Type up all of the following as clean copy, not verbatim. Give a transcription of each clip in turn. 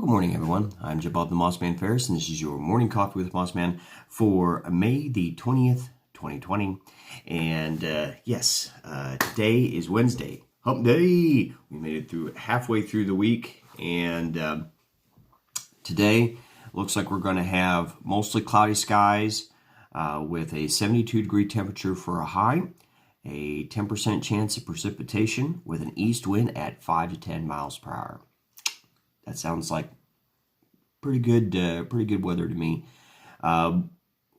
Good morning, everyone. I'm Bob the MossMan Ferris, and this is your morning coffee with MossMan for May the 20th, 2020. And today is Wednesday, Hump Day. We made it through halfway through the week, and today looks like we're going to have mostly cloudy skies with a 72-degree temperature for a high, a 10% chance of precipitation with an east wind at 5 to 10 miles per hour. That sounds like pretty good weather to me.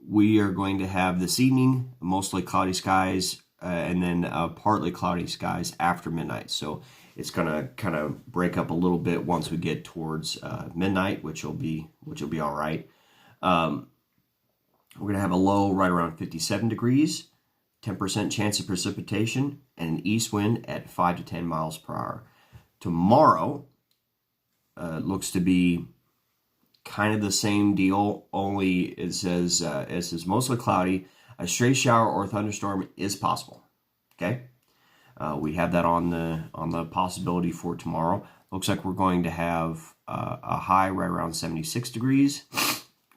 We are going to have this evening mostly cloudy skies and then partly cloudy skies after midnight. So it's gonna kind of break up a little bit once we get towards midnight, which will be all right. We're gonna have a low right around 57 degrees, 10% chance of precipitation, and an east wind at 5 to 10 miles per hour. Tomorrow looks to be kind of the same deal, only it says mostly cloudy. A stray shower or thunderstorm is possible. Okay, we have that on the possibility for tomorrow. Looks like we're going to have a high right around 76 degrees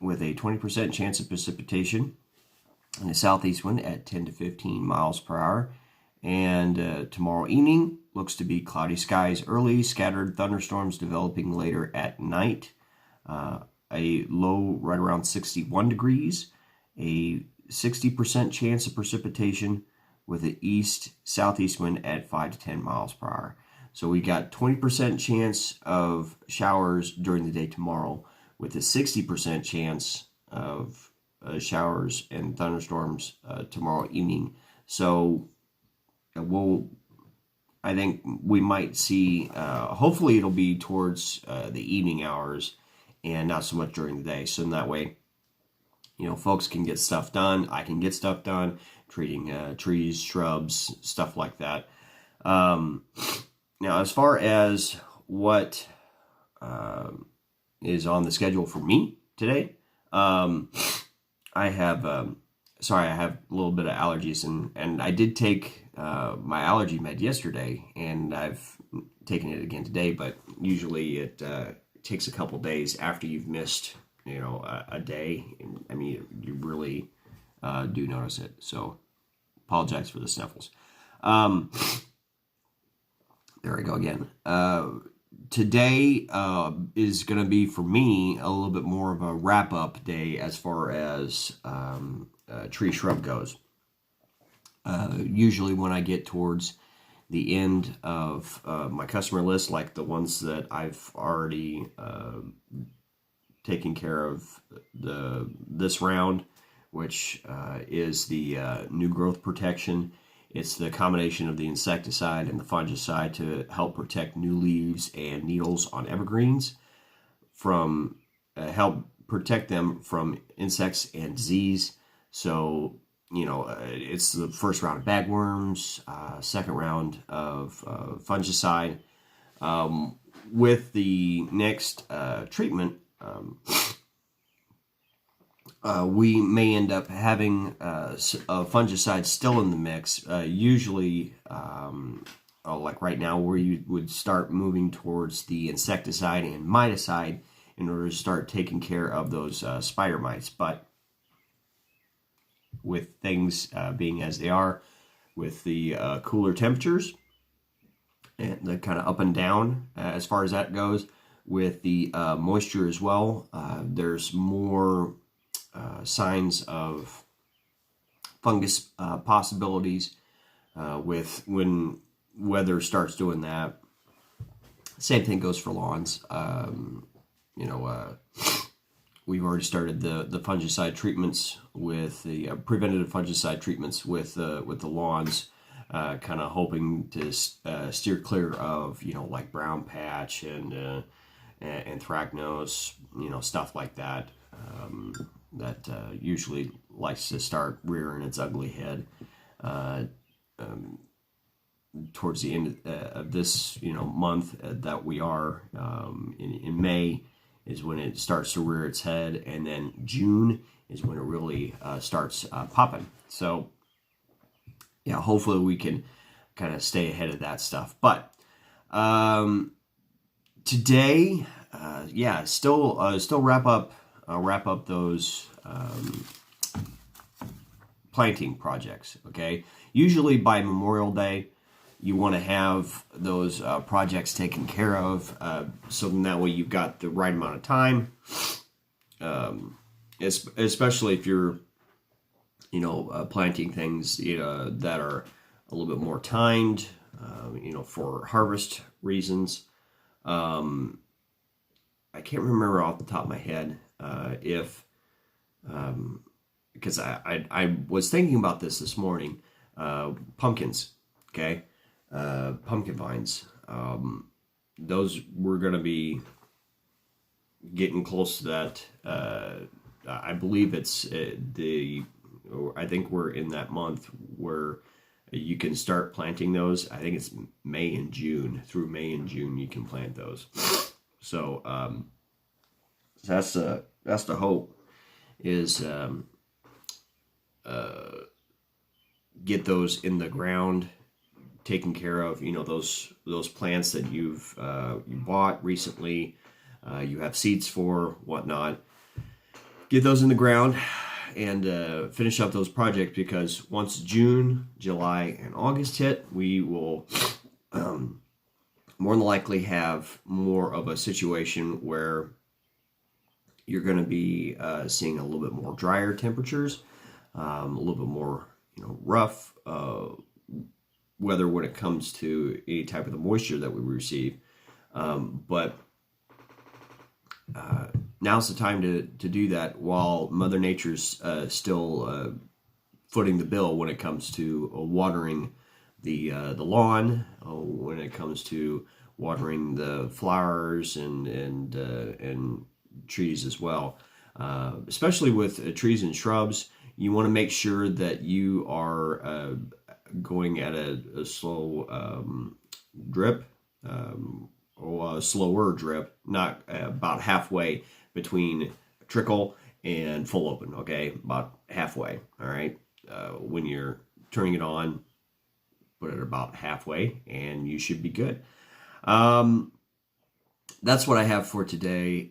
with a 20% chance of precipitation and a southeast wind at 10 to 15 miles per hour. And tomorrow evening looks to be cloudy skies early, scattered thunderstorms developing later at night. A low right around 61 degrees, a 60% chance of precipitation with an east-southeast wind at 5 to 10 miles per hour. So we got 20% chance of showers during the day tomorrow with a 60% chance of showers and thunderstorms tomorrow evening. So I think we might see, hopefully it'll be towards the evening hours and not so much during the day. So in that way, folks can get stuff done. I can get stuff done, treating trees, shrubs, stuff like that. Now, as far as what is on the schedule for me today, I have a little bit of allergies, and I did take my allergy med yesterday, and I've taken it again today, but usually it takes a couple days after you've missed, a day. I mean, you really do notice it. So apologize for the sniffles. There we go again. Today is going to be, for me, a little bit more of a wrap-up day as far as tree shrub goes. Usually when I get towards the end of my customer list, like the ones that I've already taken care of this round, which is the new growth protection. It's the combination of the insecticide and the fungicide to help protect new leaves and needles on evergreens from help protect them from insects and disease. So it's the first round of bagworms, second round of fungicide. With the next treatment, we may end up having a fungicide still in the mix. Usually, like right now, where you would start moving towards the insecticide and miticide in order to start taking care of those spider mites. But with things being as they are, with the cooler temperatures and the kind of up and down as far as that goes, with the moisture as well, there's more signs of fungus possibilities with when weather starts doing that. Same thing goes for lawns. We've already started the fungicide treatments with the preventative fungicide treatments with the lawns, kind of hoping to steer clear of like brown patch and anthracnose, stuff like that. That usually likes to start rearing its ugly head towards the end of this month that we are in May is when it starts to rear its head, and then June is when it really starts popping. So yeah, hopefully we can kind of stay ahead of that stuff. But today yeah, still wrap up those planting projects. Okay, usually by Memorial Day, you want to have those projects taken care of, so then that way you've got the right amount of time. Especially if you're, planting things, that are a little bit more timed, for harvest reasons. I can't remember off the top of my head if because I was thinking about this morning. Pumpkins, okay, pumpkin vines. Those we're going to be getting close to that. I believe it's I think we're in that month where you can start planting those. I think it's May and June. Through May and June, you can plant those. So that's the hope, is get those in the ground, taken care of. Those plants that you bought recently, you have seeds for, whatnot. Get those in the ground and finish up those projects, because once June, July, and August hit, we will more than likely have more of a situation where you're going to be seeing a little bit more drier temperatures, a little bit more rough weather when it comes to any type of the moisture that we receive. But now's the time to do that while Mother Nature's still footing the bill when it comes to watering the lawn, when it comes to watering the flowers and trees as well. Especially with trees and shrubs, you want to make sure that you are going at a slow drip, or a slower drip, not about halfway between trickle and full open. Okay, about halfway. All right, when you're turning it on, put it about halfway, and you should be good. That's what I have for today,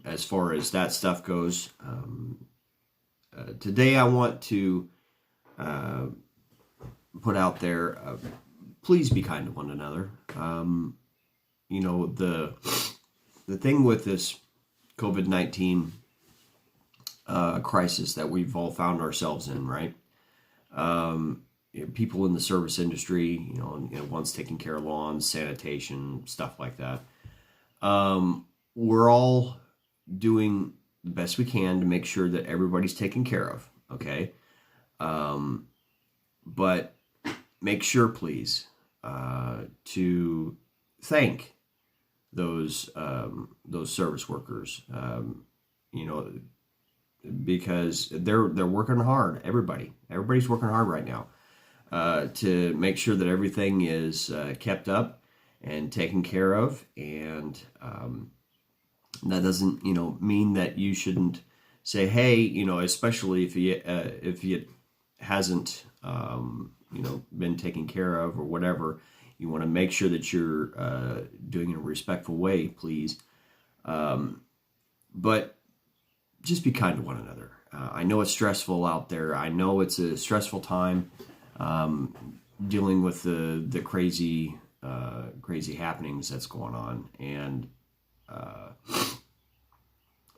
as far as that stuff goes. Today I want to put out there, please be kind to one another. The thing with this COVID-19 crisis that we've all found ourselves in, right? People in the service industry, ones taking care of lawns, sanitation, stuff like that. We're all doing the best we can to make sure that everybody's taken care of, okay? But make sure, please, to thank those service workers, because they're working hard. Everybody's working hard right now to make sure that everything is kept up and taken care of, and that doesn't mean that you shouldn't say, hey, especially if it hasn't been taken care of or whatever. You want to make sure that you're doing it in a respectful way, please. But just be kind to one another. I know it's stressful out there. I know it's a stressful time dealing with the crazy happenings that's going on. And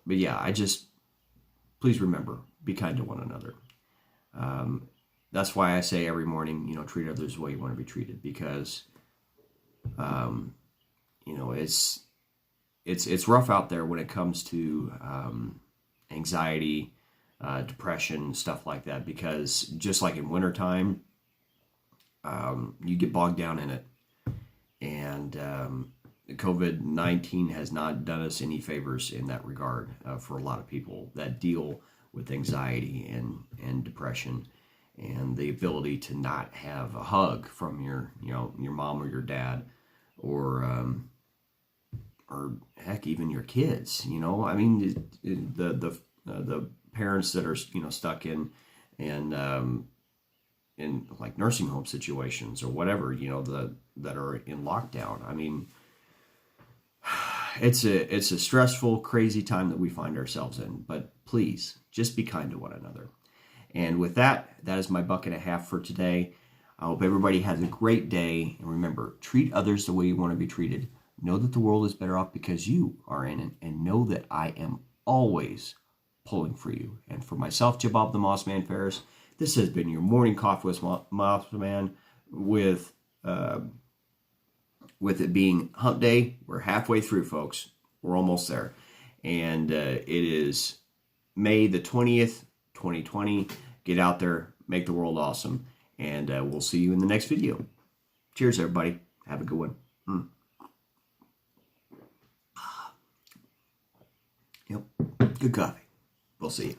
but yeah, please remember, be kind to one another. That's why I say every morning, treat others the way you want to be treated, because, it's rough out there when it comes to anxiety, depression, stuff like that, because just like in wintertime, you get bogged down in it. And COVID-19 has not done us any favors in that regard for a lot of people that deal with anxiety and depression, and the ability to not have a hug from your mom or your dad, or heck, even your kids. I mean, the parents that are stuck in like nursing home situations or whatever, that are in lockdown. I mean, it's a stressful, crazy time that we find ourselves in. But please, just be kind to one another. And with that, that is my buck and a half for today. I hope everybody has a great day. And remember, treat others the way you want to be treated. Know that the world is better off because you are in it. And know that I am always pulling for you. And for myself, Jabob the MossMan Ferris, this has been your morning coffee with MossMan with it being hump day. We're halfway through, folks. We're almost there. And it is May the 20th, 2020. Get out there, make the world awesome. And we'll see you in the next video. Cheers, everybody. Have a good one. Yep, good coffee. We'll see you.